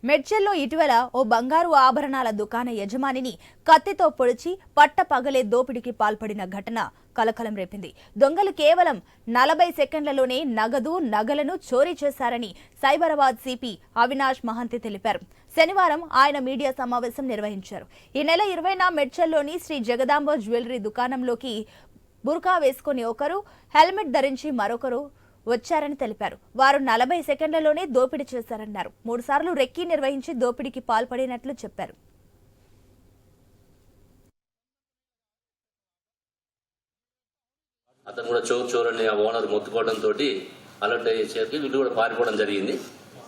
మెడ్చల్లో ఇటీవల ఓ బంగారు ఆభరణాల దుకాణ యజమానిని కత్తితో పొడిచి పట్టపగలే దోపిడీకి పాల్పడిన ఘటన కలకలం రేపింది. దొంగలు కేవలం 40 సెకండ్లలోనే నగలను చోరీ చేశారని సైబరాబాద్ సిపి అవినాష్ మహంతి తెలిపారు. శనివారం ఆయన మీడియా సమావేశం నిర్వహించారు. ఈ నెల 20న మెడ్చల్లోని శ్రీ జగదాంబ జ్యువెలరీ దుకాణంలోకి బుర్కా వేసుకుని ఒకరు, హెల్మెట్ ధరించి మరొకరు వచ్చారని తెలిపారు. వారు 40 సెకండ్లలోనే దోపిడీ చేశారన్నారు. 3 సార్లు రెక్కీ నిర్వహించి దోపిడీకి పాల్పడినట్లు చెప్పారు. అతను కూడా చోర్ అని ఆ ఓనర్ మొత్తుకోవడంతో అలర్ట్ అయ్యేసరికి వీళ్ళు కూడా పారిపోవడం జరిగింది.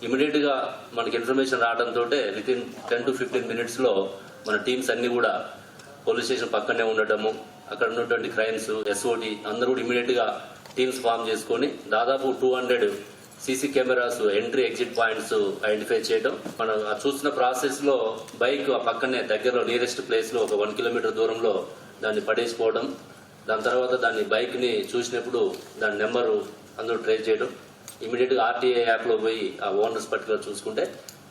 ఇమీడియట్ గా మనకి ఇన్ఫర్మేషన్ రావడంతో వితిన్ 10 to 15 minutes లో మన టీమ్స్ అన్ని కూడా పోలీస్ స్టేషన్ పక్కనే ఉండటము, అక్కడ ఉన్నటువంటి క్రైమ్స్, ఎస్ఓటి అందరూ కూడా ఇమీడియట్ గా టీమ్స్ ఫామ్ చేసుకుని దాదాపు 200 CC cameras entry exit points identify చేయడం. మనం చూస్తున్న ప్రాసెస్ లో బైక్ ఆ పక్కనే దగ్గరలో నియరెస్ట్ ప్లేస్ లో ఒక 1 kilometer దూరంలో దాన్ని పడేసిపోవడం, దాని తర్వాత దాన్ని బైక్ ని చూసినప్పుడు దాని నెంబరు అందరూ ట్రేస్ చేయడం, ఇమీడియట్ గా ఆర్టీఏ యాప్ లో పోయి ఆ ఓనర్స్ పర్టికులర్ చూసుకుంటే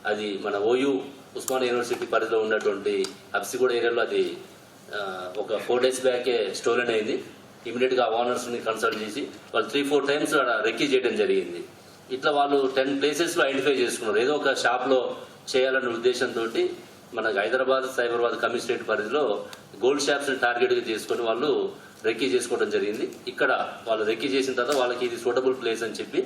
అది మన ఓయూ ఉస్మానియా యూనివర్సిటీ పరిధిలో ఉన్నటువంటి అప్సిగూడ ఏరియాలో అది ఒక 4 days బ్యాకే స్టోలెన్ అయింది. ఇమీడియట్ గా ఓనర్స్ ని కన్సల్ట్ చేసి వాళ్ళు 3-4 times రెక్కీ చేయడం జరిగింది. ఇట్లా వాళ్ళు 10 places లో ఐడెంటిఫై చేసుకున్నారు. ఏదో ఒక షాప్ లో చేయాలనే ఉద్దేశంతో మనకు హైదరాబాద్ సైబరాబాద్ కమిషనరేట్ పరిధిలో గోల్డ్ షాప్స్ ని టార్గెట్ గా చేసుకుని వాళ్ళు రెక్కీ చేసుకోవడం జరిగింది. ఇక్కడ వాళ్ళు రెక్కీ చేసిన తర్వాత వాళ్ళకి ఇది సూటబుల్ ప్లేస్ అని చెప్పి